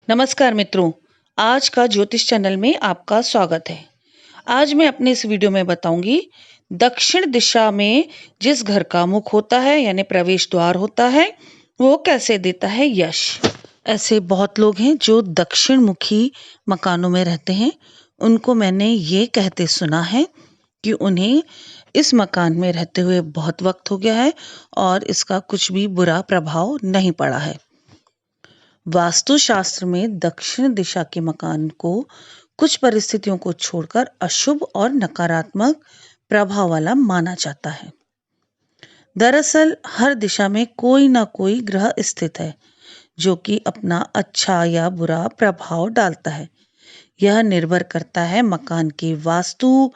नमस्कार मित्रों, आज का ज्योतिष चैनल में आपका स्वागत है। आज मैं अपने इस वीडियो में बताऊंगी दक्षिण दिशा में जिस घर का मुख होता है यानी प्रवेश द्वार होता है वो कैसे देता है यश। ऐसे बहुत लोग हैं जो दक्षिण मुखी मकानों में रहते हैं। उनको मैंने ये कहते सुना है कि उन्हें इस मकान में रहते हुए बहुत वक्त हो गया है और इसका कुछ भी बुरा प्रभाव नहीं पड़ा है। वास्तुशास्त्र में दक्षिण दिशा के मकान को कुछ परिस्थितियों को छोड़कर अशुभ और नकारात्मक प्रभाव वाला माना जाता है। दरअसल हर दिशा में कोई ना कोई ग्रह स्थित है जो कि अपना अच्छा या बुरा प्रभाव डालता है। यह निर्भर करता है मकान की वास्तु,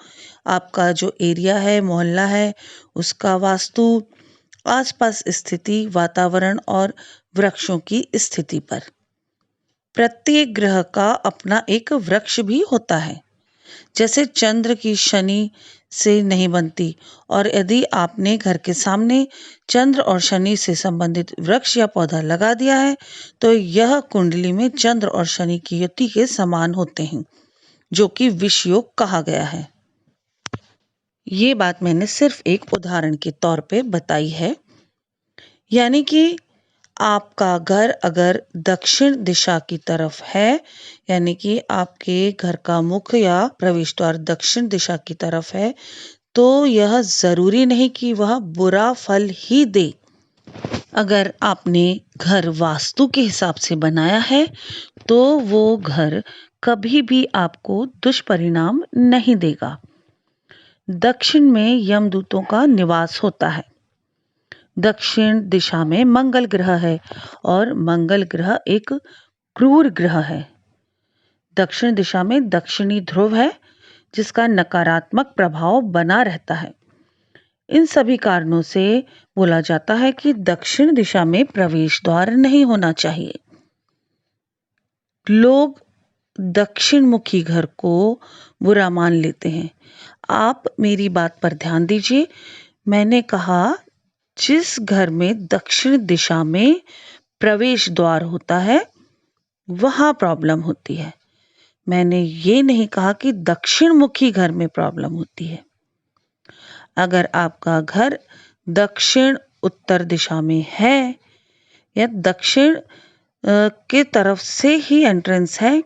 आपका जो एरिया है, मोहल्ला है, उसका वास्तु, आसपास स्थिति, वातावरण और वृक्षों की स्थिति पर। प्रत्येक ग्रह का अपना एक वृक्ष भी होता है। जैसे चंद्र की शनि से नहीं बनती, और यदि आपने घर के सामने चंद्र और शनि से संबंधित वृक्ष या पौधा लगा दिया है तो यह कुंडली में चंद्र और शनि की युति के समान होते हैं, जो कि विष योग कहा गया है। ये बात मैंने सिर्फ एक उदाहरण के तौर पे बताई है। यानी कि आपका घर अगर दक्षिण दिशा की तरफ है, यानी कि आपके घर का मुख या प्रवेश द्वार दक्षिण दिशा की तरफ है, तो यह जरूरी नहीं कि वह बुरा फल ही दे। अगर आपने घर वास्तु के हिसाब से बनाया है तो वो घर कभी भी आपको दुष्परिणाम नहीं देगा। दक्षिण में यमदूतों का निवास होता है। दक्षिण दिशा में मंगल ग्रह है और मंगल ग्रह एक क्रूर ग्रह है। दक्षिण दिशा में दक्षिणी ध्रुव है जिसका नकारात्मक प्रभाव बना रहता है। इन सभी कारणों से बोला जाता है कि दक्षिण दिशा में प्रवेश द्वार नहीं होना चाहिए। लोग दक्षिण मुखी घर को बुरा मान लेते हैं। आप मेरी बात पर ध्यान दीजिए। मैंने कहा जिस घर में दक्षिण दिशा में प्रवेश द्वार होता है वहां प्रॉब्लम होती है। मैंने ये नहीं कहा कि दक्षिण मुखी घर में प्रॉब्लम होती है। अगर आपका घर दक्षिण उत्तर दिशा में है या दक्षिण के तरफ से ही एंट्रेंस है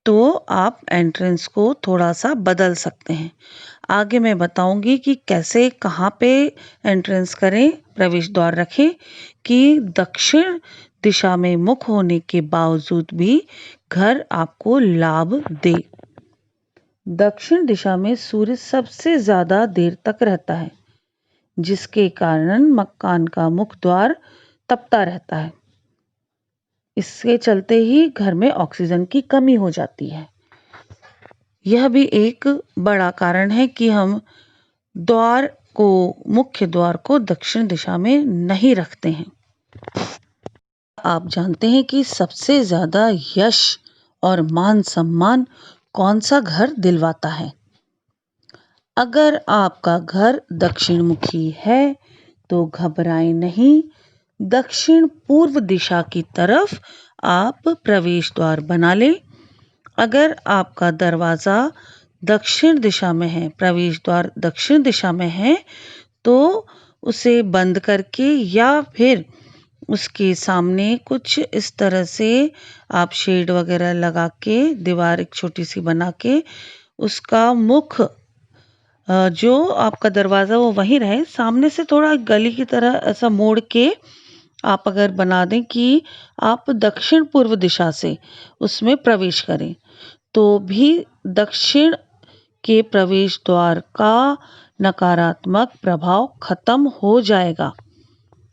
तो आप एंट्रेंस को थोड़ा सा बदल सकते हैं। आगे मैं बताऊंगी कि कैसे कहाँ पे एंट्रेंस करें, प्रवेश द्वार रखें कि दक्षिण दिशा में मुख होने के बावजूद भी घर आपको लाभ दे। दक्षिण दिशा में सूर्य सबसे ज्यादा देर तक रहता है, जिसके कारण मकान का मुख द्वार तपता रहता है। इसके चलते ही घर में ऑक्सीजन की कमी हो जाती है। यह भी एक बड़ा कारण है कि हम मुख्य द्वार को दक्षिण दिशा में नहीं रखते हैं। आप जानते हैं कि सबसे ज्यादा यश और मान सम्मान कौन सा घर दिलवाता है? अगर आपका घर दक्षिण मुखी है तो घबराएं नहीं। दक्षिण पूर्व दिशा की तरफ आप प्रवेश द्वार बना लें। अगर आपका दरवाजा दक्षिण दिशा में है, प्रवेश द्वार दक्षिण दिशा में है, तो उसे बंद करके या फिर उसके सामने कुछ इस तरह से आप शेड वगैरह लगा के, दीवार एक छोटी सी बना के, उसका मुख जो आपका दरवाजा वो वहीं रहे, सामने से थोड़ा गली की तरह ऐसा मोड़ के आप अगर बना दें कि आप दक्षिण पूर्व दिशा से उसमें प्रवेश करें, तो भी दक्षिण के प्रवेश द्वार का नकारात्मक प्रभाव खत्म हो जाएगा।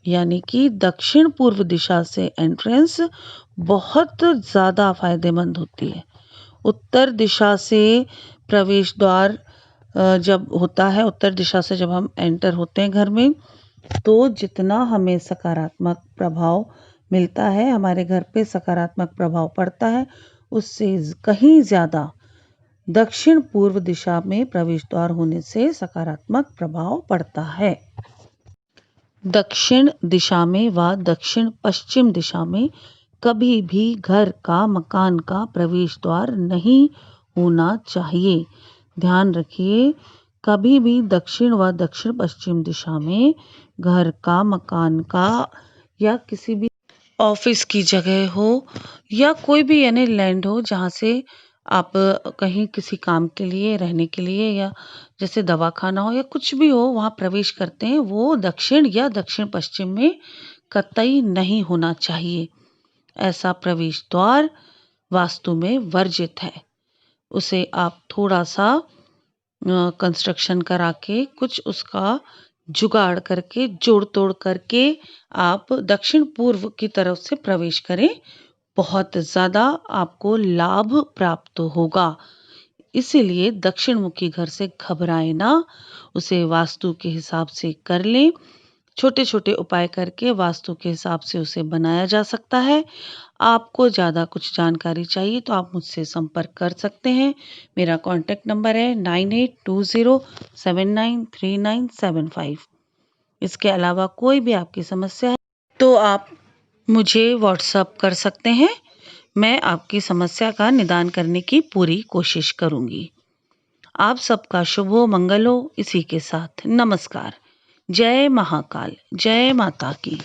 यानी कि दक्षिण पूर्व दिशा से एंट्रेंस बहुत ज्यादा फायदेमंद होती है। उत्तर दिशा से प्रवेश द्वार जब होता है, उत्तर दिशा से जब हम एंटर होते हैं घर में, तो जितना हमें सकारात्मक प्रभाव मिलता है, हमारे घर पे सकारात्मक प्रभाव पड़ता है, उससे कहीं ज्यादा दक्षिण पूर्व दिशा में प्रवेश द्वार होने से सकारात्मक प्रभाव पड़ता है। दक्षिण दिशा में व दक्षिण पश्चिम दिशा में कभी भी घर का मकान का प्रवेश द्वार नहीं होना चाहिए। ध्यान रखिए, कभी भी दक्षिण व दक्षिण पश्चिम दिशा में घर का मकान का या किसी भी ऑफिस की जगह हो या कोई भी यानी लैंड हो जहाँ से आप कहीं किसी काम के लिए रहने के लिए या जैसे दवाखाना हो या कुछ भी हो वहाँ प्रवेश करते हैं, वो दक्षिण या दक्षिण पश्चिम में कतई नहीं होना चाहिए। ऐसा प्रवेश द्वार वास्तु में वर्जित है। उसे आप थोड़ा सा कंस्ट्रक्शन करा के कुछ उसका जुगाड़ करके जोड़ तोड़ करके आप दक्षिण पूर्व की तरफ से प्रवेश करें, बहुत ज़्यादा आपको लाभ प्राप्त होगा। इसीलिए दक्षिण मुखी घर से घबराए ना, उसे वास्तु के हिसाब से कर लें। छोटे छोटे उपाय करके वास्तु के हिसाब से उसे बनाया जा सकता है। आपको ज़्यादा कुछ जानकारी चाहिए तो आप मुझसे संपर्क कर सकते हैं। मेरा कॉन्टैक्ट नंबर है 9820793975। इसके अलावा कोई भी आपकी समस्या है तो आप मुझे व्हाट्सएप कर सकते हैं। मैं आपकी समस्या का निदान करने की पूरी कोशिश करूंगी। आप सबका शुभ हो, मंगल हो। इसी के साथ नमस्कार। जय महाकाल, जय माता की।